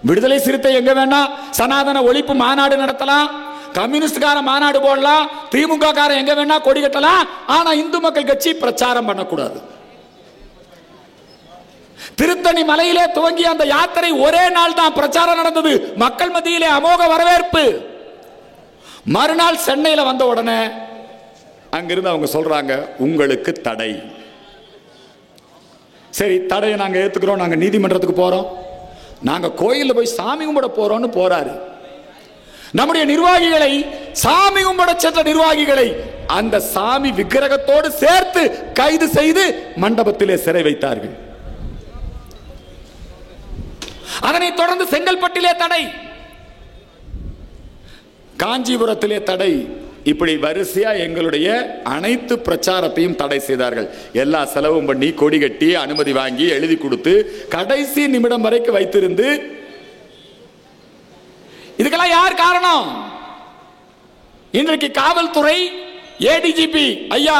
விடுதலை சிறுத்தை எங்க வேணா சனாதன ஒழிப்பு மாநாடு நடத்தலாம், கம்யூனிஸ்டுக்கார மாநாடு போடலாம், திமுக காரன் எங்க வேணா கொடி கட்டலாம். ஆனா இந்து மக்கள் கட்சி பிரச்சாரம் பண்ணக்கூடாது. திருத்தணி மலையிலே துவங்கிய அந்த யாத்திரை ஒரே நாள் தான் பிரச்சாரம் நடந்தது. மக்கள் மத்தியிலே அமோக வரவேற்பு. மறுநாள் சென்னையில வந்த உடனே அங்கிருந்து அவங்க சொல்றாங்க, உங்களுக்கு தடை. சரி, தடையை நாங்க ஏத்துக்கிறோம், நாங்க நீதிமன்றத்துக்கு போறோம், நாங்க கோயில்ல போய் சாமி கும்பிட போறோம்னு போறாரு. நம்முடைய நிர்வாகிகளை, சாமி கும்பிட சென்ற நிர்வாகிகளை அந்த சாமி விக்கிரகத்தோடு சேர்த்து கைது செய்து மண்டபத்திலே சிறை வைத்தார்கள். அதனைத் தொடர்ந்து செங்கல்பட்டிலே தடை, காஞ்சிபுரத்திலே தடை. இப்படி வரிசையா எங்களுடைய அனைத்து பிரச்சாரத்தையும் தடை செய்தார்கள். எல்லா செலவும் பண்ணி கொடி கட்டி அனுமதி வாங்கி எழுதி கொடுத்து கடைசி நிமிடம் வரைக்கும் வைத்திருந்து. இதுக்கெல்லாம் யார் காரணம்? இன்றைக்கு காவல்துறை ஏடிஜிபி ஐயா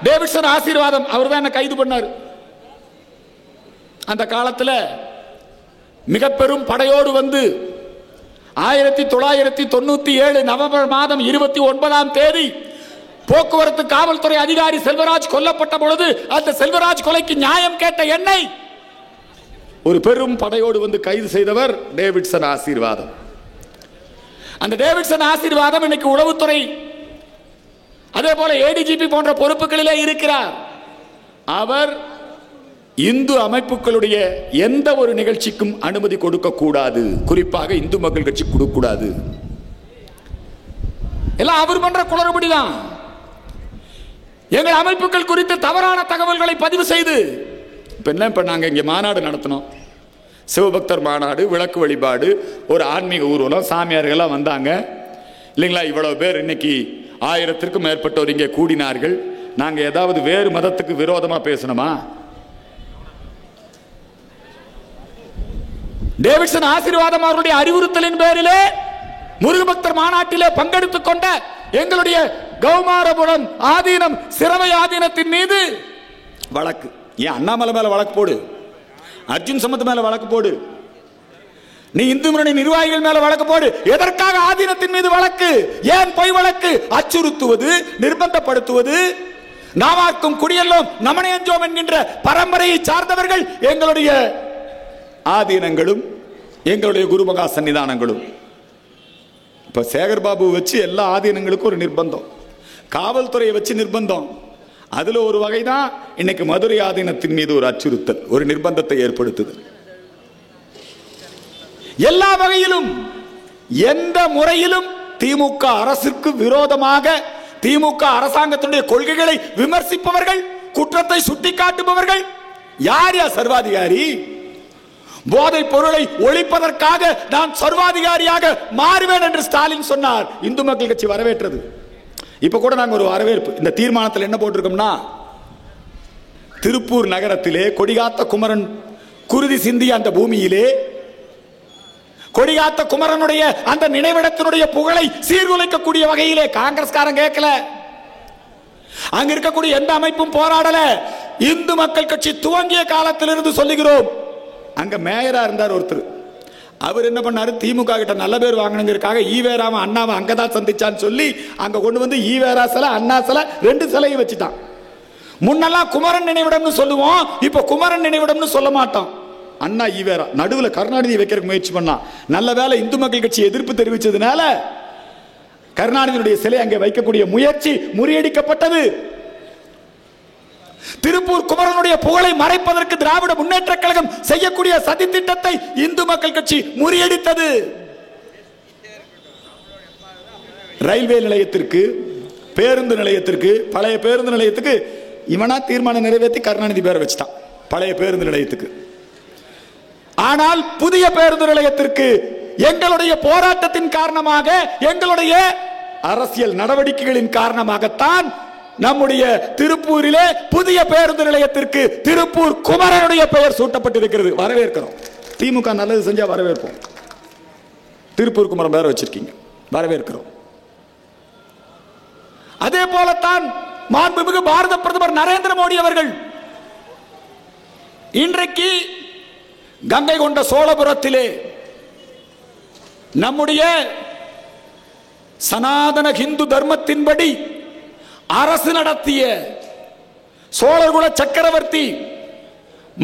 டேவிட்சன் ஆசீர்வாதம், அவர் தான் என்ன கைது பண்ணார். அந்த காலத்தில் மிக பெரும் படையோடு வந்து 1997 நவம்பர் மாதம் 29ஆம் தேதி போக்குவரத்து காவல்துறை அதிகாரி செல்வராஜ் கொல்லப்பட்ட பொழுது அந்த செல்வராஜ் கொலைக்கு நியாயம் கேட்ட என்னை ஒரு பெரும் படையோடு வந்து கைது செய்தவர் டேவிட்சன் ஆசீர்வாதம். அந்த டேவிட்சன் ஆசீர்வாதம் இன்னைக்கு உளவுத்துறை, அதே போல ஏடிஜிபி போன்ற பொறுப்புகளிலே இருக்கிறார். அவர் இந்து அமைப்புகளுடைய எந்த ஒரு நிகழ்ச்சிக்கும் அனுமதி கொடுக்க கூடாது, குறிப்பாக இந்து மக்கள் கட்சி கொடுக்க கூடாது. எல்லாம் அவர் பண்ற குளறுபடிதான். எங்கள் அமைப்புகள் குறித்து தவறான தகவல்களை பதிவு செய்து இப்ப என்ன பண்ணாங்க, இங்க மாநாடு நடத்தணும், சிவபக்தர் மாநாடு, விளக்கு வழிபாடு, ஒரு ஆன்மீக ஊர்வலம், சாமியார்கள்லாம் வந்தாங்க இல்லைங்களா. இவ்வளவு பேர் இன்னைக்கு 1000த்திற்கும் மேற்பட்டோர் இங்கே கூடினார்கள். நாங்க ஏதாவது வேறு மதத்துக்கு விரோதமா பேசணுமா? டேவிட்சன் ஆசீர்வாதம் அவருடைய அறிவுறுத்தலின் பேரிலே முருகபக்தர் மாநாட்டிலே பங்கெடுத்துக் கொண்ட எங்களுடைய கௌமாரபுரம் ஆதீனம், சிறவை ஆதீனத்தின் மீது வழக்கு. ஏன் அண்ணாமலை மேல வழக்கு போடு, அர்ஜுன் சம்பத் மேல வழக்கு போடு, நீ இந்து முன்னணி நிர்வாகிகள் மேல வழக்கு போடு. எதற்காக ஆதீனத்தின் மீது வழக்கு? ஏன் பொய் வழக்கு? அச்சுறுத்துவது, நிர்பந்தப்படுத்துவது. நாமாக்கும் குடியெல்லாம் நமனையஞ்சோம் என்கின்ற பரம்பரையை சார்ந்தவர்கள் எங்களுடைய ஆதீனங்களும் எங்களுடைய குருமகா சன்னிதானங்களும். இப்ப சேகர்பாபு வச்சு எல்லா ஆதீனங்களுக்கும் ஒரு நிர்பந்தம், காவல்துறையை வச்சு நிர்பந்தம். அதுல ஒரு வகைதான் இன்னைக்கு மதுரை ஆதீனத்தின் மீது ஒரு அச்சுறுத்தல், ஒரு நிர்பந்தத்தை ஏற்படுத்துது. எல்லா வகையிலும் எந்த முறையிலும் திமுக அரசுக்கு விரோதமாக, திமுக அரசாங்கத்தினுடைய கொள்கைகளை விமர்சிப்பவர்கள், குற்றத்தை சுட்டிக்காட்டுபவர்கள் யார்? சர்வாதிகாரி. போதை பொருளை ஒழிப்பதற்காக நான் சர்வாதிகாரியாக மாறுவேன் என்று ஸ்டாலின் சொன்னார். இந்து மக்கள் கட்சி வரவேற்றது. இப்ப கூட நாங்க ஒரு வரவேற்பு, இந்த தீர்மானத்தில் என்ன போட்டிருக்கோம்னா, திருப்பூர் நகரத்திலே கொடிகாத்த குமரன் குருதி சிந்திய அந்த பூமியிலே கொடிகாத்த குமரனுடைய அந்த நினைவிடத்தினுடைய புகழை சீர்குலைக்கக்கூடிய வகையிலே காங்கிரஸ்காரன் கேட்கல, அங்க இருக்கக்கூடிய எந்த அமைப்பும் போராடல. இந்து மக்கள் கட்சி துவங்கிய காலத்திலிருந்து சொல்லுகிறோம். அங்க மேயரா இருந்தார் ஒருத்தர், அவர் என்ன பண்ணாரு, திமுக கிட்ட நல்ல பேர் வாங்கணுங்கிறதுக்காக ஈவேராம அண்ணாவை அங்கதான் சந்திச்சான்னு சொல்லி அங்க கொண்டு வந்து ஈவேரா சிலை, அண்ணா சிலை, 2 சிலையை வச்சுட்டான். முன்னெல்லாம் குமரன் நினைவிடம்னு சொல்லுவோம், இப்ப குமரன் நினைவிடம்னு சொல்ல மாட்டோம். அண்ணா ஈவேரா நடுவில் கருணாநிதி வைக்கிறதுக்கு முயற்சி பண்ணா. நல்ல வேளை இந்து மக்கள் கட்சி எதிர்ப்பு தெரிவிச்சதுனால கருணாநிதியுடைய சிலை அங்கே வைக்கக்கூடிய முயற்சி முறியடிக்கப்பட்டது. திருப்பூர் குமரனுடைய புகழை மறைப்பதற்கு திராவிட முன்னேற்ற கழகம் செய்யக்கூடிய சதி திட்டத்தை இந்து மக்கள் கட்சி முறியடித்தது. ரயில்வே நிலையத்திற்கு, பேருந்து நிலையத்திற்கு, பழைய பேருந்து நிலையத்துக்கு இவனா தீர்மானம் நிறைவேற்றி கருணாநிதி பேரை வச்சுட்டான், பழைய பேருந்து நிலையத்துக்கு. ஆனால் புதிய பேருந்து நிலையத்திற்கு எங்களுடைய போராட்டத்தின் காரணமாக, எங்களுடைய அரசியல் நடவடிக்கைகளின் காரணமாகத்தான் நம்முடைய திருப்பூரிலே புதிய பேருந்து நிலையத்திற்கு திருப்பூர் குமரனுடைய பெயர் சூட்டப்பட்டிருக்கிறது. வரவேற்கிறோம். திமுக நல்லது செஞ்சா வரவேற்போம். திருப்பூர் குமரன் பேர் வச்சிருக்கீங்க, வரவேற்கிறோம். அதே போலத்தான் மாண்புமிகு பாரத பிரதமர் நரேந்திர மோடி அவர்கள் இன்றைக்கு கங்கை கொண்ட சோழபுரத்திலே நம்முடைய சனாதன ஹிந்து தர்மத்தின்படி அரசு நடத்திய சோழர்குல சக்கரவர்த்தி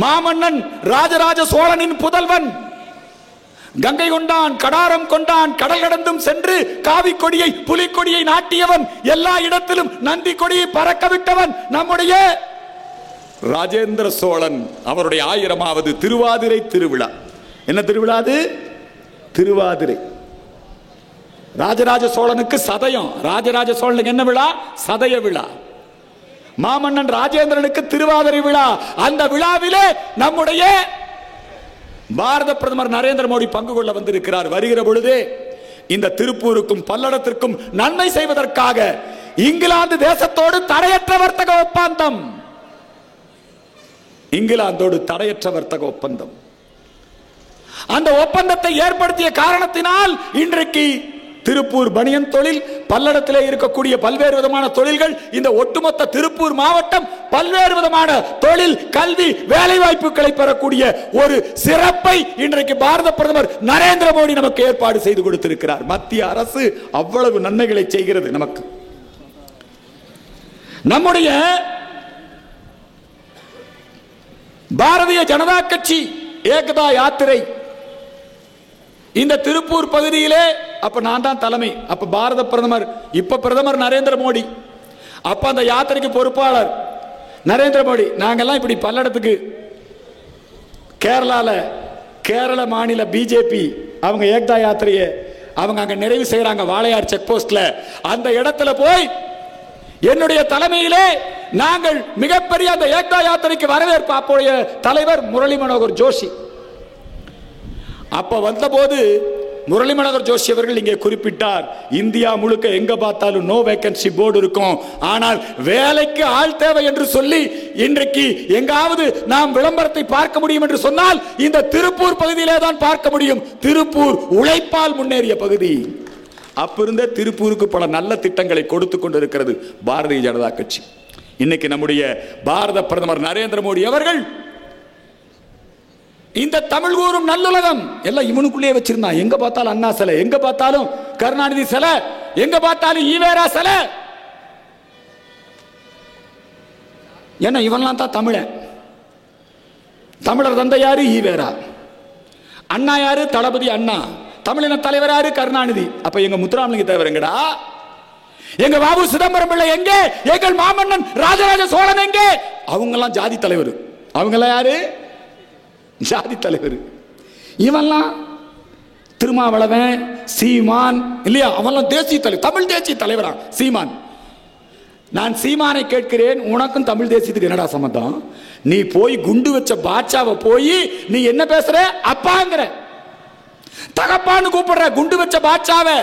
மாமன்னன் ராஜராஜ சோழனின் புதல்வன், கங்கை கொண்டான், கடாரம் கொண்டான், கடல் கடந்தும் சென்று காவி கொடியை புலிக்கொடியை நாட்டியவன், எல்லா இடத்திலும் நந்தி கொடியை பறக்க விட்டவன் நம்முடைய ராஜேந்திர சோழன். அவருடைய 1000வது திருவாதிரை திருவிழா. என்ன திருவிழா அது? திருவாதிரை. ராஜராஜ சோழனுக்கு சதயம், ராஜராஜ சோழனுக்கு என்ன விழா? சதய விழா. மாமன்னன் ராஜேந்திரனுக்கு திருவாதிரை விழா. அந்த விழாவிலே நம்முடைய பாரத பிரதமர் நரேந்திர மோடி பங்கு கொள்ள வந்திருக்கிறார். வருகிற பொழுதே இந்த திருப்பூருக்கும் பல்லடத்திற்கும் நன்மை செய்வதற்காக இங்கிலாந்து தேசத்தோடு தடையற்ற வர்த்தக ஒப்பந்தம், இங்கிலாந்தோடு தடையற்ற வர்த்தக ஒப்பந்தம், அந்த ஒப்பந்தத்தை ஏற்படுத்திய காரணத்தினால் இன்றைக்கு திருப்பூர் பனியன் தொழில், பல்லடத்திலே இருக்கக்கூடிய பல்வேறு விதமான தொழில்கள், இந்த ஒட்டுமொத்த திருப்பூர் மாவட்டம் பல்வேறு விதமான தொழில், கல்வி, வேலை வாய்ப்புகளை பெறக்கூடிய ஒரு சிறப்பை இன்றைக்கு பாரத பிரதமர் நரேந்திர மோடி நமக்கு ஏற்பாடு செய்து கொடுத்திருக்கிறார். மத்திய அரசு அவ்வளவு நன்மைகளை செய்கிறது நமக்கு. நம்முடைய பாரதிய ஜனதா கட்சி ஏகதா யாத்திரை இந்த திருப்பூர் பகுதியிலே, அப்ப நான் தான் தலைமை, அப்ப பாரத பிரதமர், இப்ப பிரதமர் நரேந்திர மோடி, அப்ப அந்த யாத்திரைக்கு பொறுப்பாளர் நரேந்திர மோடி. நாங்கெல்லாம் இப்படி பல்லடத்துக்கு கேரள மாநில பிஜேபி அவங்க ஏகதா யாத்திரையை அவங்க அங்க நிறைவு செய்யறாங்க வாளையார் செக் போஸ்ட்ல. அந்த இடத்துல போய் என்னுடைய தலைமையிலே நாங்கள் மிகப்பெரிய அந்த ஏகதா யாத்திரைக்கு வரவேற்பு. அப்போதைய தலைவர் முரளி மனோகர் ஜோஷி. அப்ப வந்தபோது முரளி மனோகர் ஜோஷி அவர்கள் இங்கே குறிப்பிட்டார், இந்தியா முழுக்க எங்க பார்த்தாலும் நோ வேகன்சி போர்டு இருக்கும், ஆனால் வேலைக்கு ஆள் தேவை என்று சொல்லி இன்றைக்கு எங்காவது நாம் விளம்பரத்தை பார்க்க முடியும் என்று சொன்னால் இந்த திருப்பூர் பகுதியிலே தான் பார்க்க முடியும். திருப்பூர் உழைப்பால் முன்னேறிய பகுதி. அப்பிருந்த திருப்பூருக்கு பல நல்ல திட்டங்களை கொடுத்து கொண்டிருக்கிறது பாரதிய ஜனதா கட்சி. இன்னைக்கு நம்முடைய பாரத பிரதமர் நரேந்திர மோடி அவர்கள் இந்த தமிழ் கூறும் நல்லுலகம் எல்லாம் இவனுக்குள்ளே வச்சிருந்தான். எங்க பார்த்தாலும் அண்ணா சிலை, எங்க பார்த்தாலும் கருணாநிதி சிலை, எங்க பார்த்தாலும் ஈவேரா சிலை. ஏன்னா இவன்லாம் தான் தமிழன். தமிழர் தந்தை யாரு? ஈவேரா. அண்ணா யாரு? தளபதி அண்ணா. தமிழின தலைவர் யாரு? கருணாநிதி. அப்ப எங்க முத்துராமலிங்க தேவர் எங்கடா? எங்க பாபு சிதம்பரம் பிள்ளை எங்கே? எங்கள் மாமன்னன் ராஜராஜ சோழன் எங்கே? அவங்க எல்லாம் ஜாதி தலைவர். அவங்க எல்லாம் யாரு? ஜாதி தலைவர். இவெல்லாம் திருமாவளவன், சீமான் இல்லையா? அவெல்லாம் தேசிய தலைவர், தமிழ் தேசிய தலைவரா சீமான். நான் சீமானை கேட்கிறேன், உனக்கும் தமிழ் தேசியத்துக்கு என்னடா சம்பந்தம்? நீ போய் குண்டு வச்ச பாட்சாவை போய் நீ என்ன பேசுற? அப்பாங்கிற, தகப்பான்னு கூப்பிடுற குண்டு வச்ச பாட்சாவை.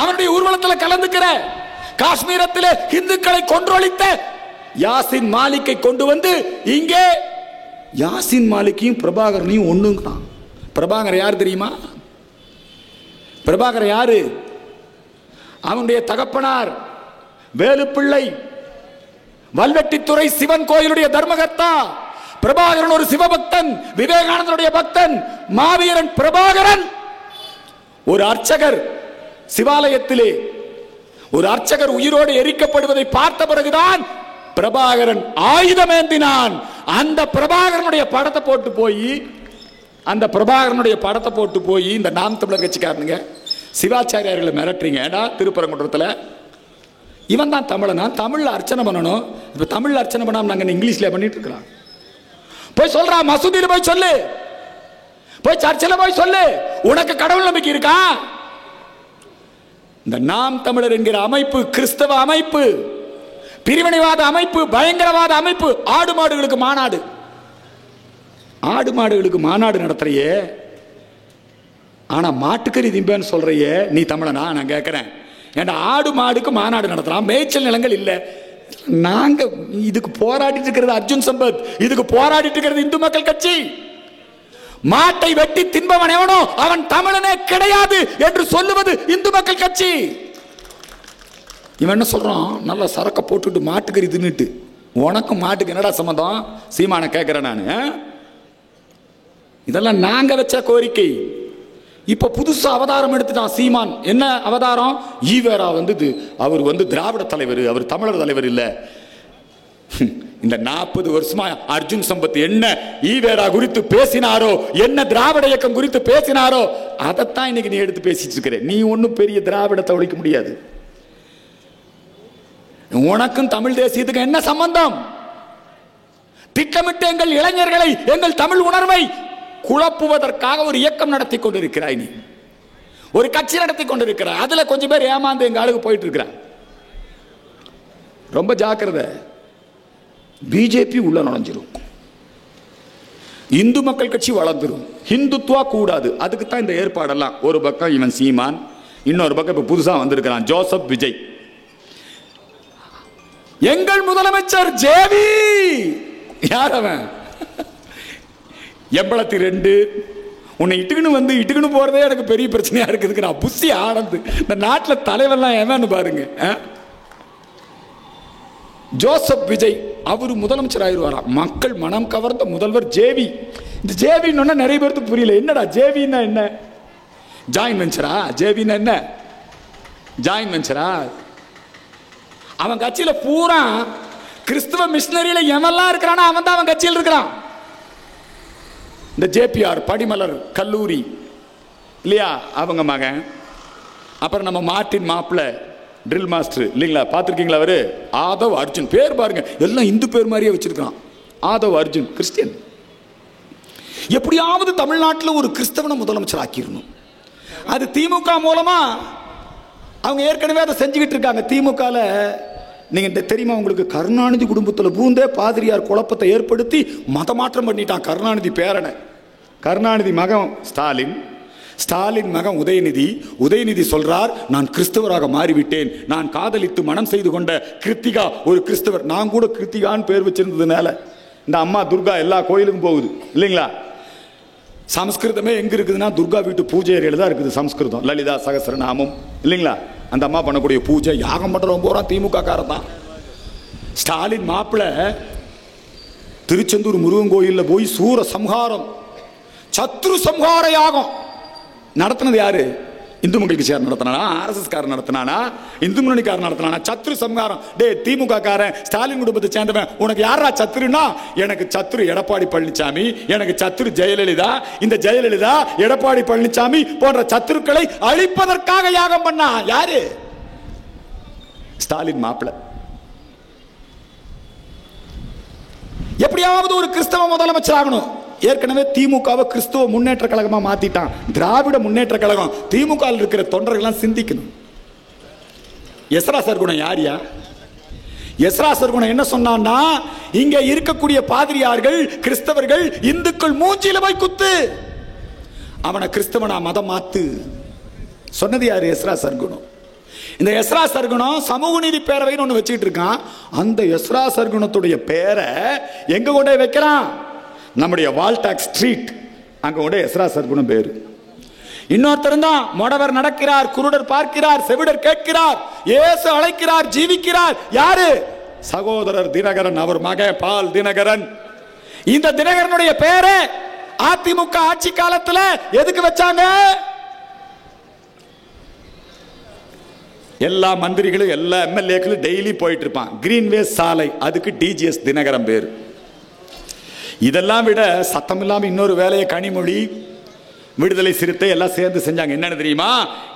அவனுடைய ஊர்வலத்தில் கலந்துக்கிற, காஷ்மீரத்தில் இந்துக்களை கொன்றொழித்த யாசின் மாலிக்கை கொண்டு வந்து இங்கே யாசின் மாலிக்கையும் பிரபாகரனையும் ஒண்ணுங்கிறான். பிரபாகர் யார் தெரியுமா? பிரபாகர் யாரு? அவனுடைய தகப்பனார் வேலுப்பிள்ளை வல்வெட்டித்துறை சிவன் கோயிலுடைய தர்மகர்த்தா. பிரபாகரன் ஒரு சிவபக்தன், விவேகானந்தருடைய பக்தன், மாவீரன் பிரபாகரன். ஒரு அர்ச்சகர் சிவாலயத்திலே ஒரு அர்ச்சகர் உயிரோடு எரிக்கப்படுவதை பார்த்த பிறகுதான் பிரபாகரன் ஆயுதமேந்தினான். அந்த பிரபாகரனுடைய படத்தை போட்டு போய் இந்த நாம் தமிழர் கட்சிக்காரனுங்க சிவாச்சாரியார்களை மிரட்டுறீங்க. ஏடா திருப்பரங்குன்றத்தில் இவன் தான் தமிழனா? தமிழ்ல அர்ச்சனை பண்ணணும். இப்ப தமிழ்ல அர்ச்சனை பண்ணாம நாங்க இங்கிலீஷ்ல பண்ணிட்டு இருக்கிறோம். போய் சொல்றா, மசூதியில் போய் சொல்லு, போய் சர்ச்சில் போய் சொல்லு, உனக்கு கடவுள் நம்பிக்கை இருக்கா? இந்த நாம் தமிழர் என்கிற அமைப்பு கிறிஸ்தவ அமைப்பு, பிரிவினைவாத அமைப்பு, பயங்கரவாத அமைப்பு. ஆடு மாடுகளுக்கு மாநாடு நடத்துறையே, ஆனா மாட்டுக்கறி திம்பேன்னு சொல்றையே, நீ தமிழனா? நான் கேட்கிறேன். ஏன்னா ஆடு மாடுக்கு மாநாடு நடத்தலாம், மேய்ச்சல் நிலங்கள் இல்லை. நாங்க இதுக்கு போராடிட்டு இருக்கிறது அர்ஜுன் சம்பத், இதுக்கு போராடிட்டு இருக்கிறது இந்து மக்கள் கட்சி. மாட்டை வெட்டி தின்பவன் எவனோ அவன் தமிழனே கிடையாது என்று சொல்லுவது இந்து மக்கள் கட்சி. இவன் என்ன சொல்றான்? நல்ல சரக்க போட்டுட்டு மாட்டுக்கறி தின்னுட்டு, உனக்கும் மாட்டுக்கு என்னடா சம்பந்தம்? சீமான கேட்கிறேன் நான். இதெல்லாம் நாங்க வச்ச கோரிக்கை. இப்ப புதுசா அவதாரம் எடுத்துட்டான் சீமான். என்ன அவதாரம்? ஈவேரா அவர் திராவிட தலைவர், அவர் தமிழர் தலைவர் இல்ல. இந்த 40 வருஷமா அர்ஜுன் சம்பத் என்ன ஈவேரா குறித்து பேசினாரோ, என்ன திராவிட இயக்கம் குறித்து பேசினாரோ, அதைத்தான் இன்னைக்கு நீ எடுத்து பேசிட்டு இருக்கிற. நீ ஒன்னும் பெரிய திராவிடத்தை ஒழிக்க முடியாது. உனக்கும் தமிழ் தேசியத்துக்கு என்ன சம்பந்தம்? திட்டமிட்டு எங்கள் இளைஞர்களை, எங்கள் தமிழ் உணர்வை குழப்புவதற்காக ஒரு இயக்கம் நடத்தி கொண்டிருக்கிறாய். நீ ஒரு கட்சி நடத்தி கொண்டிருக்கிறாய். அதுல கொஞ்சம் பேர் ஏமாந்து எங்க ஆளுக்கு போயிட்டு இருக்கிறான். ரொம்ப ஜாக்கிரதை. பிஜேபி உள்ள நுழைஞ்சிரும், இந்து மக்கள் கட்சி வளர்ந்துரும். ஹிந்துத்துவா கூடாது. அதுக்கு தான் இந்த ஏற்பாடெல்லாம். ஒரு பக்கம் இவன் சீமான், இன்னொரு பக்கம் இப்ப புதுசா வந்திருக்கிறான் ஜோசப் விஜய். எங்கள் முதலமைச்சர் ஜேவி யார் அவன்? 82 உன்னை இட்டுக்குன்னு போறதே எனக்கு பெரிய பிரச்சனையா இருக்குது. நான் புசி ஆனந்து இந்த நாட்டில் தலைவர்லாம் எவன்னு பாருங்க. ஜோசப் விஜய் அவர் முதலமைச்சர் ஆயிடுவாரா? மக்கள் மனம் கவர்ந்த முதல்வர் ஜேவி. இந்த ஜேவின்னு நிறைய பேருக்கு புரியல. என்னடா ஜேவின்னா என்ன? ஜாயின் வெஞ்சரா? ஜேவின்னா என்ன? ஜாயின் வெஞ்சரா? அவன் கட்சியில பூரா கிறிஸ்துவ மிஷனரியில எவெல்லாம் இருக்கிறானோ அவன் தான் அவன் கட்சியில் இருக்கிறான். இந்த ஜேபிஆர் படிமலர் கல்லூரி இல்லையா, அவங்க மகன். அப்புறம் நம்ம மார்ட்டின் மாப்பிள்ள ட்ரில் மாஸ்டர் இல்லைங்களா, பார்த்துருக்கீங்களா? அவரு ஆதவ் அர்ஜுன். பேர் பாருங்க, எல்லாம் இந்து பேர் மாதிரியே வச்சிருக்கான். ஆதவ் அர்ஜுன் கிறிஸ்டியன். எப்படியாவது தமிழ்நாட்டில் ஒரு கிறிஸ்தவனை முதலமைச்சர் ஆக்கிடணும். அது திமுக மூலமா அவங்க ஏற்கனவே அதை செஞ்சுக்கிட்டு இருக்காங்க. திமுகல நீங்க தெரியுமா உங்களுக்கு? கருணாநிதி குடும்பத்தில் பூந்தே பாதிரியார் குழப்பத்தை ஏற்படுத்தி மதமாற்றம் பண்ணிட்டான் கருணாநிதி பேரனை. கருணாநிதி மகன் ஸ்டாலின், ஸ்டாலின் மகன் உதயநிதி. உதயநிதி சொல்றார், நான் கிறிஸ்தவராக மாறிவிட்டேன், நான் காதலித்து மனம் செய்து கொண்ட கிருத்திகா ஒரு கிறிஸ்தவர். நான் கூட கிருத்திகான்னு பேர் வச்சிருந்ததுனால இந்த அம்மா துர்கா எல்லா கோயிலுக்கும் போகுது இல்லைங்களா. சமஸ்கிருதமே எங்க இருக்குதுன்னா துர்கா வீட்டு பூஜை அறையில தான் இருக்குது சமஸ்கிருதம். லலிதா சகஸ்ரநாமம் இல்லைங்களா, அந்த அம்மா பண்ணக்கூடிய பூஜை யாகம் பண்றவங்க போறா திமுக காரன் தான். ஸ்டாலின் மாப்பிள்ள திருச்செந்தூர் முருகன் கோயில்ல போய் சூர சம்ஹாரம், சத்ரு சம்ஹார யாகம் நடத்தினது யாரு? இந்து மக்கள் கட்சியார் நடத்தினா, ஆர்எஸ்எஸ் காரன் நடத்தினானா, இந்து முன்னணிக்காரன் நடத்தினானா? சத்ரு சம்ஹாரம். டே திமுக காரன் ஸ்டாலின் குடும்பத்தை சேர்ந்தவன் உனக்கு யாரா சத்ருனா? எனக்கு சத்ரு எடப்பாடி பழனிசாமி, எனக்கு சத்ரு ஜெயலலிதா. இந்த ஜெயலலிதா எடப்பாடி பழனிசாமி போன்ற சத்ருக்களை அழிப்பதற்காக யாகம் பண்ணா யாரு? ஸ்டாலின் மாப்பிள்ள. எப்படியாவது ஒரு கிறிஸ்தவ முதலமைச்சர் ஆகணும். ஏற்கனவே திமுகவை கிறிஸ்துவ முன்னேற்ற கழகமா மாத்திட்டான். திராவிட முன்னேற்ற கழகம். திமுக இருக்கிற தொண்டர்கள் சிந்திக்கணும். எஸ்ரா சர்குணம் யாரியா? எஸ்ரா சர்குணம் என்ன சொன்னான்னா, இங்க இருக்கக்கூடிய பாதிரியார்கள் கிறிஸ்தவர்கள் இந்துக்கள் மூஞ்சில போய் குத்து, அவனை கிறிஸ்தவனா மதம் மாத்து சொன்னது யாரு? எஸ்ரா சர்குணம். இந்த எஸ்ரா சர்குணம் சமூக நீதி பேரவைன்னு ஒண்ணு வச்சுக்கிட்டு இருக்கான். அந்த எஸ்ரா சர்குணத்துடைய பேரை எங்க கொண்டு வைக்கிறான்? நம்முடைய வால்டாக் ஸ்ட்ரீட் அங்க கூட எஸ்ரா சர்குணம் பேரு. இன்னொருத்தர் தான், மொடவர் நடக்கிறார், குருடர் பார்க்கிறார், செவிடர் கேட்கிறார், இயேசு அழைக்கிறார், ஜீவிக்கிறார். யாரு? சகோதரர் தினகரன், அவர் மக பால் தினகரன். இந்த தினகரனுடைய பேரை அதிமுக ஆட்சி காலத்துல எதுக்கு வச்சாங்க? எல்லா மந்திரிகளும் எல்லா எம்எல்ஏக்களும் டெய்லி போயிட்டு இருப்பான் கிரீன்வே சாலை, அதுக்கு டிஜிஎஸ் தினகரன் பேரு. இதெல்லாம் விட சத்தம் இல்லாம இன்னொரு வேலையை கனிமொழி, விடுதலை சிறுத்தை எல்லாம் சேர்ந்து செஞ்சாங்க. என்னன்னு தெரியுமா?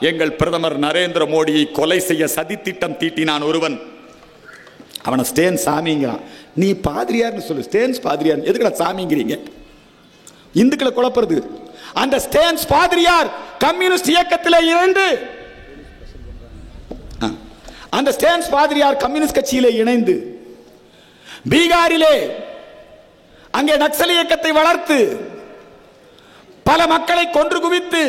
எங்கள் பிரதமர் நரேந்திர மோடியை கொலை செய்ய சதி திட்டம் தீட்டினான் ஒருவன். அவனை ஸ்டேன் சாமிங்கிறான். நீ பாதிரியார்னு சொல்லு, ஸ்டேன்ஸ் பாதிரியார் எதுக்குடா சாமிங்கிறீங்க? இந்துக்களை குழப்பறது. அந்த ஸ்டேன்ஸ் பாதிரியார் கம்யூனிஸ்ட் இயக்கத்தில் இணைந்து, அந்த ஸ்டேன்ஸ் பாதிரியார் கம்யூனிஸ்ட் கட்சியிலே இணைந்து பீகாரிலே அங்கே நக்சல் இயக்கத்தை வளர்த்து பல மக்களை கொன்று குவித்து,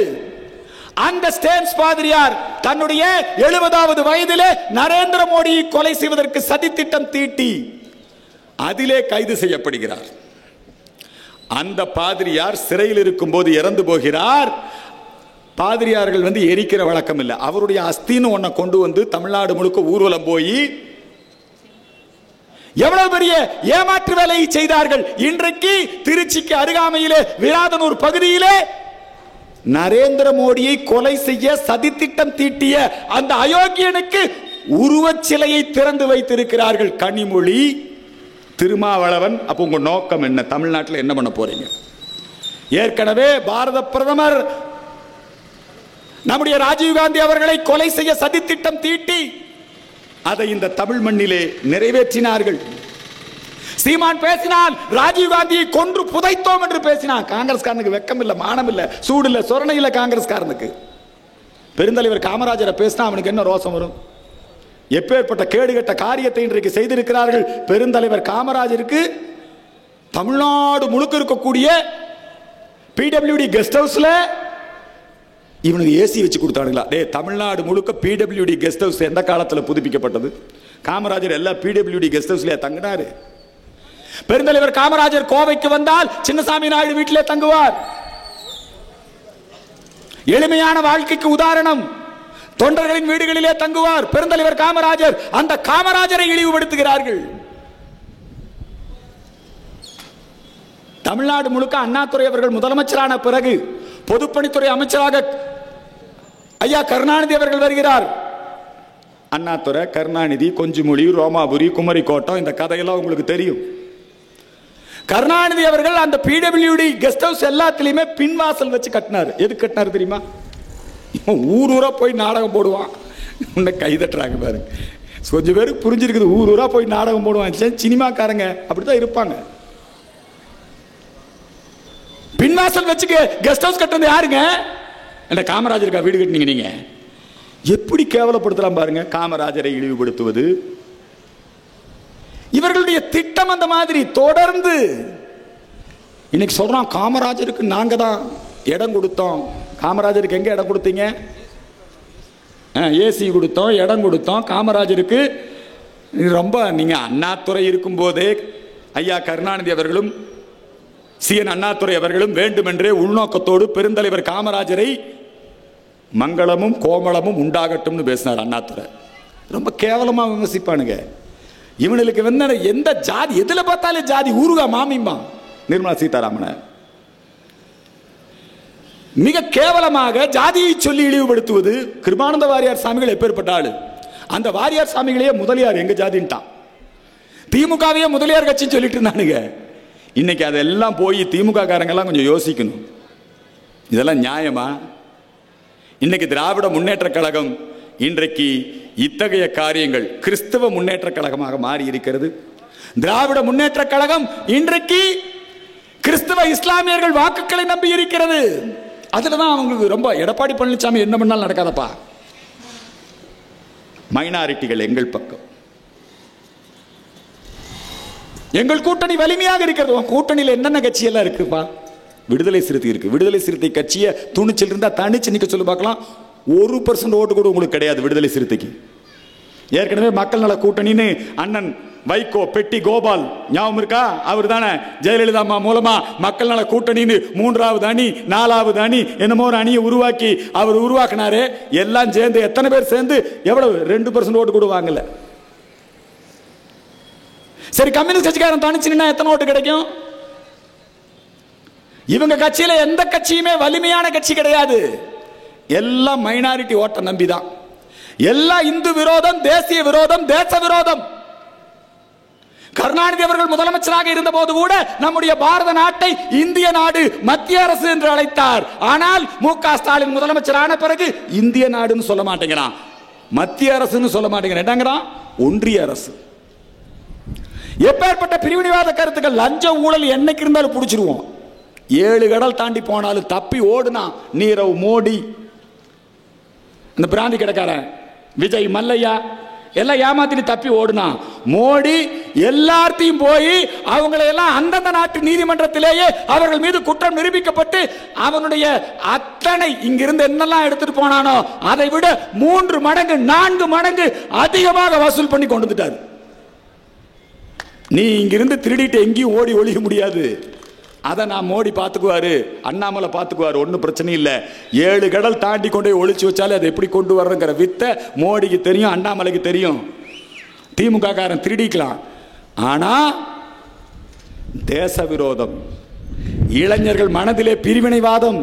அந்த ஸ்டேன்ஸ் பாதிரியார் தன்னுடைய 70வது வயதிலே நரேந்திர மோடியை கொலை செய்வதற்கு சதித்திட்டம் தீட்டி அதிலே கைது செய்யப்படுகிறார். அந்த பாதிரியார் சிறையில் இருக்கும் போது இறந்து போகிறார். பாதிரியார்கள் எரிக்கிற வழக்கம் இல்லை. அவருடைய அஸ்தின்னு ஒன்ன கொண்டு வந்து தமிழ்நாடு முழுக்க ஊர்வலம் போய் எவ்வளவு பெரிய ஏமாற்று வேலையை செய்தார்கள். இன்றைக்கு திருச்சிக்கு அருகாமையிலே விராதனூர் பகுதியிலே நரேந்திர மோடியை கொலை செய்ய சதித்திட்டம் தீட்டிய அந்த அயோக்கியனுக்கு உருவச் சிலையை திறந்து வைத்திருக்கிறார்கள் கனிமொழி, திருமாவளவன். அப்ப உங்க நோக்கம் என்ன? தமிழ்நாட்டில் என்ன பண்ண போறீங்க? ஏற்கனவே பாரத பிரதமர் நம்முடைய ராஜீவ்காந்தி அவர்களை கொலை செய்ய சதித்திட்டம் தீட்டி அதை இந்த தமிழ் மண்ணிலே நிறைவேற்றினார்கள். சீமான் பேசினான், ராஜீவ்காந்தியை கொன்று புதைத்தோம் என்று பேசினான். காங்கிரஸ்காரனுக்கு வெக்கம் இல்ல, மானம் இல்ல, சூடு இல்ல, சொரணை இல்ல. காங்கிரஸ்காரனுக்கு பெருந்தலைவர் காமராஜரை பேசினா அவனுக்கு என்ன ரோசம் வரும்? எப்பேற்பட்ட கேடுகட்ட காரியத்தை இன்றைக்கு செய்திருக்கிறார்கள். பெருந்தலைவர் காமராஜருக்கு தமிழ்நாடு முழுக்க இருக்கக்கூடிய பிடபிள்யூடி கெஸ்ட் ஹவுஸ்ல இவனுக்கு ஏசி வச்சு கொடுத்தானுங்களா? டே, தமிழ்நாடு முழுக்க பிடபிள்யூடி கெஸ்ட் ஹவுஸ் எந்த காலத்தில் புதுப்பிக்கப்பட்டது? காமராஜர் எல்லா பிடபிள்யூடி கெஸ்ட் ஹவுஸ்லயே தங்கினாரு. பெருந்தலைவர் காமராஜர் கோவைக்கு வந்தால் சின்னசாமி நாயுடு வீட்டிலே தங்குவார். எளிமையான வாழ்க்கைக்கு உதாரணம். தொண்டர்களின் வீடுகளிலே தங்குவார் பெருந்தலைவர் காமராஜர். அந்த காமராஜரை இழிவுபடுத்துகிறார்கள். தமிழ்நாடு முழுக்க அண்ணாதுரை அவர்கள் முதலமைச்சரான பிறகு பொதுப்பணித்துறை அமைச்சராக ஐயா கருணாநிதி அவர்கள் வருகிறார். அண்ணாதுரை, கருணாநிதி, கொஞ்சுமொழி, ரோமாபுரி, குமரி கோட்டம், இந்த கதையெல்லாம் உங்களுக்கு தெரியும். கருணாநிதி அவர்கள் அந்த பிடபிள்யூடி கெஸ்ட் ஹவுஸ் எல்லாத்திலையுமே பின்வாசல் வச்சு கட்டினார். எது கட்டினார் தெரியுமா? ஊர் ஊரா போய் நாடகம் போடுவான். உன்னை கைதட்டுறாங்க பாருங்க. கொஞ்சம் பேருக்கு புரிஞ்சிருக்குது. ஊர் ஊரா போய் நாடகம் போடுவான். சினிமாக்காரங்க அப்படித்தான் இருப்பாங்க. பின்வாசல் வச்சு கெஸ்ட் ஹவுஸ் கட்டுறது யாருங்க? என்ன காமராஜருக்கா வீடு கட்டினீங்க? நீங்க எப்படி கேவலப்படுத்தலாம் பாருங்க. காமராஜரை இழிவுபடுத்துவது இவர்களுடைய திட்டம். அந்த மாதிரி தொடர்ந்து இன்னைக்கு சொல்றான், காமராஜருக்கு நாங்க தான் இடம் கொடுத்தோம். காமராஜருக்கு எங்க இடம் கொடுத்தீங்க? ஏசி கொடுத்தோம், இடம் கொடுத்தோம். காமராஜருக்கு ரொம்ப நீங்க அண்ணாதுரை இருக்கும் போதே ஐயா கருணாநிதி அவர்களும் சிஎன் அண்ணாதுரை அவர்களும் வேண்டுமென்றே உள்நோக்கத்தோடு பெருந்தலைவர் காமராஜரை மங்களமும் கோமளமும் உண்டாகட்டும்னு பேசினார் அண்ணாதுரை. ரொம்ப கேவலமா விமர்சிப்பானுங்க. இவனுக்கு வந்து எந்த ஜாதி, எதுல பார்த்தாலே ஜாதி, ஊருகா மாமிம்மா நிர்மலா சீதாராமன் மிக கேவலமாக ஜாதியை சொல்லி இழிவுபடுத்துவது. கிருபானந்த வாரியார் சாமிகள் எப்பேற்பட்ட ஆளு? அந்த வாரியார் சாமிகளையே முதலியார் எங்க ஜாதின்ட்டான். திமுகவையே முதலியார் கட்சின்னு சொல்லிட்டு இருந்தானுங்க. இன்னைக்கு அதெல்லாம் போய் திமுக காரங்கெல்லாம் கொஞ்சம் யோசிக்கணும். இதெல்லாம் நியாயமா? இன்னைக்கு திராவிட முன்னேற்ற கழகம் இன்றைக்கு இத்தகைய காரியங்கள் கிறிஸ்தவ முன்னேற்ற கழகமாக மாறி இருக்கிறது. திராவிட முன்னேற்ற கழகம் இன்றைக்கு கிறிஸ்தவ இஸ்லாமியர்கள் வாக்குகளை நம்பி இருக்கிறது. அதுலதான் அவங்களுக்கு ரொம்ப எடப்பாடி பழனிசாமி என்ன பண்ணாலும் நடக்காதப்பா. மைனாரிட்டிகள் எங்கள் பக்கம், எங்கள் கூட்டணி வலிமையாக இருக்கிறது. கூட்டணியில் என்னென்ன கட்சி எல்லாம் இருக்குப்பா? விடுதலை சிறுத்தை இருக்கு. விடுதலை சிறுத்தை கட்சியை துணிச்சல் இருந்தா தனிச்சு நிக்க சொல்லி பார்க்கலாம். 1% ஓட்டு கூட உங்களுக்கு கிடையாது விடுதலை சிறுத்தைக்கு. ஏற்கனவே மக்கள் நல கூட்டணின்னு அண்ணன் வைகோ, பெட்டி கோபால் ஞாபகம் இருக்கா? அவர் தானே ஜெயலலிதா அம்மா மூலமா மக்கள் நல கூட்டணின்னு 3வது அணி 4வது அணி என்னமோ ஒரு அணியை உருவாக்கி அவர் உருவாக்கினாரு. எல்லாம் சேர்ந்து எத்தனை பேர் சேர்ந்து எவ்வளவு? 2% ஓட்டு கூட வாங்கல. சரி, கம்யூனிஸ்ட் கட்சிக்காரன் தனிச்சு நின்னா எத்தனை ஓட்டு கிடைக்கும்? இவங்க கட்சியில எந்த கட்சியுமே வலிமையான கட்சி கிடையாது. எல்லாம் மைனாரிட்டி ஓட்ட நம்பிதான். எல்லாம் இந்து விரோதம், தேசிய விரோதம், தேச விரோதம். கருணாநிதி அவர்கள் முதலமைச்சராக இருந்த போது கூட நம்முடைய பாரத நாட்டை இந்திய நாடு, மத்திய அரசு என்று அழைத்தார். ஆனால் மு.க. ஸ்டாலின் முதலமைச்சரான பிறகு இந்திய நாடுன்னு சொல்ல மாட்டேங்கிறான், மத்திய அரசுன்னு சொல்ல மாட்டேங்கிறான், ஒன்றிய அரசு. எப்பேற்பட்ட பிரிவினைவாத கருத்துக்கள்! லஞ்சம் ஊழல் என்னைக்கு இருந்தாலும் பிடிச்சிருவோம். 7 கடல் தாண்டி போனாலும் தப்பி ஓடுனா நீரவ் மோடி, இந்த பிராந்தி கிடக்காரன் விஜய் மல்லையா எல்லாம் ஏமாத்திட்டு தப்பி ஓடுனா மோடி எல்லாத்தையும் போய் அவங்களையெல்லாம் அந்தந்த நாட்டு நீதிமன்றத்திலேயே அவர்கள் மீது குற்றம் நிரூபிக்கப்பட்டு அவனுடைய அத்தனை இங்கிருந்து என்னெல்லாம் எடுத்துட்டு போனானோ அதை விட 3 மடங்கு 4 மடங்கு அதிகமாக வசூல் பண்ணி கொண்டு வந்துட்டார். நீ இங்கிருந்து திருடிட்டு எங்கேயும் ஓடி ஒழிய முடியாது. அதை நான் மோடி பார்த்துக்குவாரு, அண்ணாமலை பார்த்துக்குவாரு, ஒன்றும் பிரச்சனை இல்லை. 7 கடல் தாண்டி கொண்டு ஒழிச்சு வச்சாலே அதை எப்படி கொண்டு வர்றங்கிற வித்தை மோடிக்கு தெரியும், அண்ணாமலைக்கு தெரியும். திமுக காரன் திருடிக்கலாம். ஆனா தேச விரோதம், இளைஞர்கள் மனதிலே பிரிவினைவாதம்,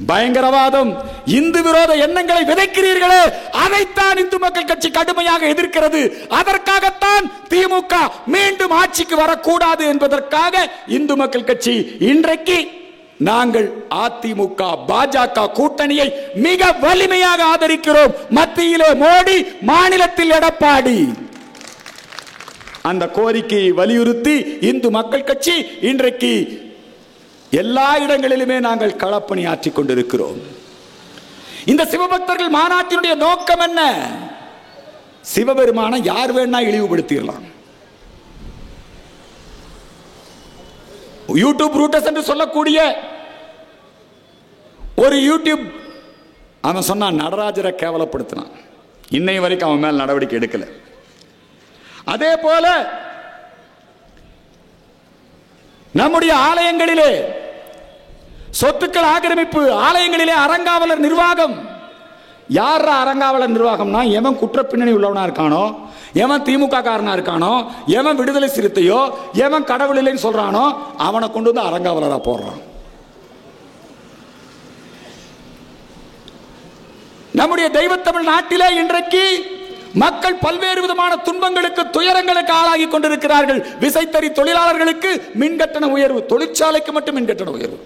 பயங்கரவாதம், இந்து விரோத எண்ணங்களை விதைக்கிறீர்களே, அதைத்தான் இந்து மக்கள் கட்சி கடுமையாக எதிர்க்கிறது. அதற்காகத்தான் திமுக மீண்டும் ஆட்சிக்கு வரக்கூடாது என்பதற்காக இந்து மக்கள் கட்சி இன்றைக்கு நாங்கள் அதிமுக பாஜக கூட்டணியை மிக வலிமையாக ஆதரிக்கிறோம். மத்தியிலே மோடி, மாநிலத்தில் எடப்பாடி. அந்த கோரிக்கையை வலியுறுத்தி இந்து மக்கள் கட்சி இன்றைக்கு எல்லா இடங்களிலுமே நாங்கள் களப்பணி ஆற்றிக் கொண்டிருக்கிறோம். இந்த சிவபக்தர்கள் மாநாட்டினுடைய நோக்கம் என்ன? சிவபெருமான யார் வேணா இழிவுபடுத்திடலாம். யூடியூப் ரூட்டஸ் என்று சொல்லக்கூடிய ஒரு யூடியூப் அவன் சொன்னான், நடராஜரை கேவலப்படுத்தினான். இன்னை வரைக்கும் அவன் மேல் நடவடிக்கை எடுக்கல. அதே போல நம்முடைய ஆலயங்களிலே சொத்துக்கள் ஆக்கிரமிப்பு, ஆலயங்களிலே அறங்காவலர் நிர்வாகம். யார் அறங்காவலர் நிர்வாகம்னா, எவன் குற்ற பின்னணி உள்ளவனா இருக்கானோ, எவன் திமுக காரனா இருக்கானோ, எவன் விடுதலை சிறுத்தையோ, எவன் கடவுள் இல்லைன்னு சொல்றானோ அவனை கொண்டு வந்து அறங்காவலரா போடுறான். நம்முடைய தெய்வத்தமிழ் நாட்டிலே இன்றைக்கு மக்கள் பல்வேறு விதமான துன்பங்களுக்கு, துயரங்களுக்கு ஆளாகி கொண்டிருக்கிறார்கள். விசைத்தறி தொழிலாளர்களுக்கு மின்கட்டண உயர்வு, தொழிற்சாலைக்கு மட்டும் மின்கட்டண உயர்வு.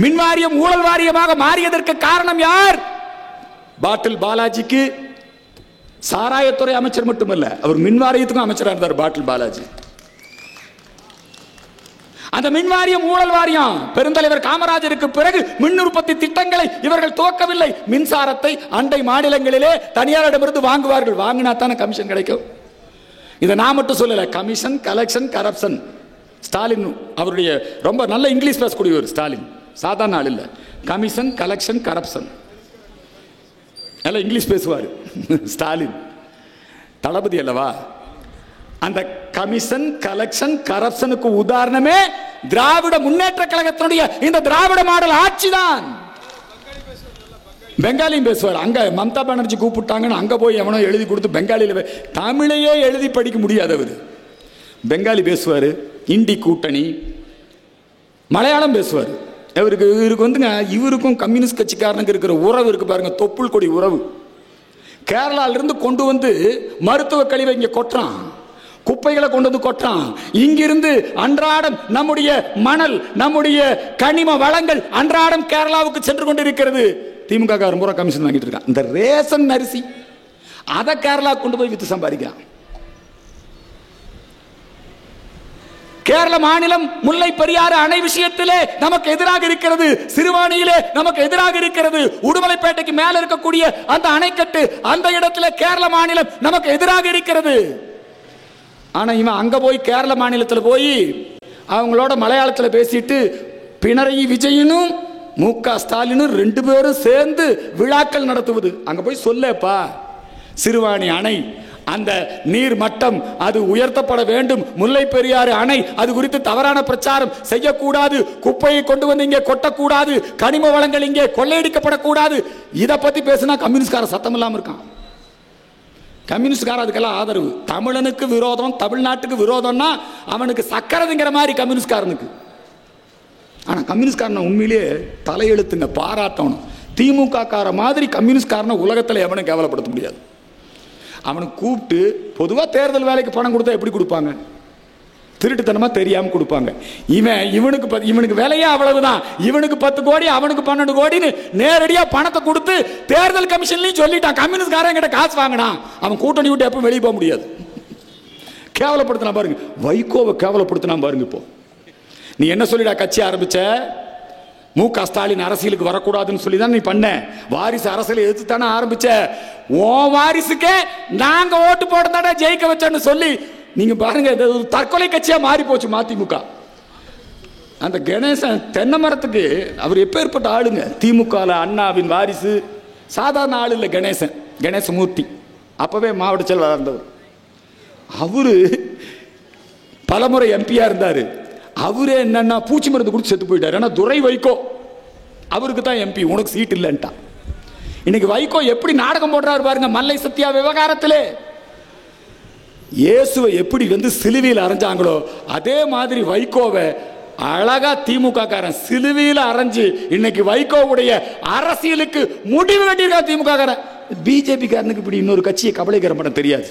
மின்வாரியம் ஊழல் வாரியமாக மாறியதற்கு காரணம் யார்? பாட்டில் பாலாஜிக்கு சாராயத்துறை அமைச்சர் மட்டுமல்ல, அவர் மின்வாரியத்துக்கும் அமைச்சராக இருந்தார் பாட்டில் பாலாஜி. அந்த மின்வாரியம் ஊழல் வாரியம் பெருந்தலைவர் காமராஜருக்கு பிறகு மின் உற்பத்தி திட்டங்களை இவர்கள் துவக்கவில்லை. மின்சாரத்தை அண்டை மாநிலங்களிலே தனியாரிடமிருந்து வாங்குவார்கள். வாங்கினா தானே கமிஷன் கிடைக்கும். இதை நான் மட்டும் சொல்லல, கமிஷன், கலெக்ஷன், கரப்ஷன். ஸ்டாலின் அவருடைய ரொம்ப நல்ல இங்கிலீஷ் பேசக்கூடியவர். ஸ்டாலின் சாதாரண ஆள் இல்ல. கமிஷன், கலெக்ஷன், கரப்ஷன் எல்லாம் இங்கிலீஷ் பேசுவார் ஸ்டாலின். தளபதி அல்லவா? அந்த கமிஷன், கலெக்ஷன், கரப்ஷனுக்கு உதாரணமே திராவிட முன்னேற்ற கழகத்தினுடைய இந்த திராவிட மாடல் ஆட்சி தான். பெங்காலியும் பேசுவார். அங்க மம்தா பானர்ஜி கூப்பிட்டாங்கன்னு அங்க போய் எவனோ எழுதி கொடுத்து பெங்காலியில, தமிழையே எழுதி படிக்க முடியாதவர் பெங்காலி பேசுவார். இந்தி கூட்டணி, மலையாளம் பேசுவார். இவருக்கு வந்துங்க, இவருக்கும் கம்யூனிஸ்ட் கட்சிக்காரனுக்கு இருக்கிற உறவு இருக்கு பாருங்க, தொப்புள் கொடி உறவு. கேரளால இருந்து கொண்டு வந்து மருத்துவ கழிவை இங்க கொட்டுறான், குப்பைகளை கொண்டு வந்து கொட்டுறான். இங்கிருந்து அன்றாடம் நம்முடைய மணல், நம்முடைய கனிம வளங்கள் அன்றாடம் கேரளாவுக்கு சென்று கொண்டிருக்கிறது. திமுக காரன் பூரா கமிஷன் வாங்கிட்டு இருக்கான். இந்த ரேஷன் அரிசி அதை கேரளா கொண்டு போய் வித்து சம்பாதிக்கிறான். கேரள மாநிலம் முல்லை பெரியாறு அணை விஷயத்திலே நமக்கு எதிராக இருக்கிறது. சிறுவாணியிலே நமக்கு எதிராக இருக்கிறது. உடுமலைப்பேட்டைக்கு மேல இருக்கக்கூடிய அந்த அணைக்கட்டு, அந்த இடத்துல கேரள மாநிலம் நமக்கு எதிராக இருக்கிறது. ஆனா இவன் அங்க போய் கேரள மாநிலத்தில் போய் அவங்களோட மலையாளத்தில் பேசிட்டு பினராயி விஜயனும் மு.க. ஸ்டாலினும் ரெண்டு பேரும் சேர்ந்து விழாக்கள் நடத்துவது. அங்க போய் சொல்லப்பா, சிறுவாணி அணை அந்த நீர் மட்டம் அது உயர்த்தப்பட வேண்டும், முல்லை பெரியாறு அணை அது குறித்து தவறான பிரச்சாரம் செய்யக்கூடாது, குப்பையை கொண்டு வந்து இங்கே கொட்டக்கூடாது, கனிம வளங்கள் இங்கே கொள்ளையடிக்கப்படக்கூடாது. இதை பத்தி பேசினா கம்யூனிஸ்ட்கார சத்தம் இல்லாம இருக்கான். கம்யூனிஸ்ட்கார அதுக்கெல்லாம் ஆதரவு. தமிழனுக்கு விரோதம், தமிழ்நாட்டுக்கு விரோதம்னா அவனுக்கு சக்கரதுங்கிற மாதிரி கம்யூனிஸ்ட்காரனுக்கு. ஆனா கம்யூனிஸ்ட்காரனை உண்மையிலேயே தலையெழுத்துங்க, பாராட்டணும். திமுக கார மாதிரி கம்யூனிஸ்ட்காரனை உலகத்தில் எவனும் கேவலப்படுத்த முடியாது. அவனுக்கு கூப்பிட்டு பொதுவாக தேர்தல் வேலைக்கு பணம் கொடுத்தா எப்படி கொடுப்பாங்க? திருட்டுத்தனமா தெரியாம கொடுப்பாங்க. இவனுக்கு விலையே அவ்வளவுதான். இவனுக்கு 10 கோடி, அவனுக்கு 12 கோடின்னு நேரடியா பணத்தை கொடுத்து தேர்தல் கமிஷன்லயும் சொல்லிட்டான். கம்யூனிஸ்ட்காரன் கிட்ட காசு வாங்கினா அவன் கூட்டணி விட்டு எப்பவும் வெளியே போக முடியாது. கேவலப்படுத்தினா பாருங்க, வைகோவை கேவலப்படுத்தினா பாருங்க. இப்போ நீ என்ன சொல்லிடா கட்சி ஆரம்பிச்ச? மு.க. ஸ்டாலின் அரசியலுக்கு வரக்கூடாதுன்னு சொல்லி தான் நீ பண்ண. வாரிசு அரசியலை எதிர்த்து தானே ஆரம்பிச்ச. ஓ வாரிசுக்கே நாங்க ஓட்டு போட்டதாடா ஜெயிக்க வச்சோன்னு சொல்லி நீங்க பாருங்க, தற்கொலை கட்சியா மாறி போச்சு மதிமுக. அந்த கணேசன் தென்னை மரத்துக்கு அவர் எப்பேற்பட்ட ஆளுங்க. திமுக அண்ணாவின் வாரிசு, சாதாரண ஆளு இல்லை. கணேசமூர்த்தி அப்பவே மாவட்ட செயலாளர் இருந்தவர். அவரு பலமுறை எம்பியா இருந்தாரு. அவரே என்னன்னா பூச்சி மருந்து கொடுத்து செத்து போயிட்டாரு. ஏன்னா துரை வைகோ அவருக்கு தான் எம்பி, உனக்கு சீட் இல்லைன்ட்டா. இன்னைக்கு வைகோ எப்படி நாடகம் போடுறாரு பாருங்க. மல்லை சத்யா விவகாரத்திலே இயேசுவை எப்படி வந்து சிலுவையில் அரைஞ்சாங்களோ அதே மாதிரி வைகோவை அழகா திமுக காரன் சிலுவையில் அரைஞ்சு இன்னைக்கு வைகோவுடைய அரசியலுக்கு முடிவு கட்டியிருக்கா திமுக காரன். பிஜேபி காரனுக்கு இப்படி இன்னொரு கட்சியை கபலீகரம் பண்ண தெரியாது.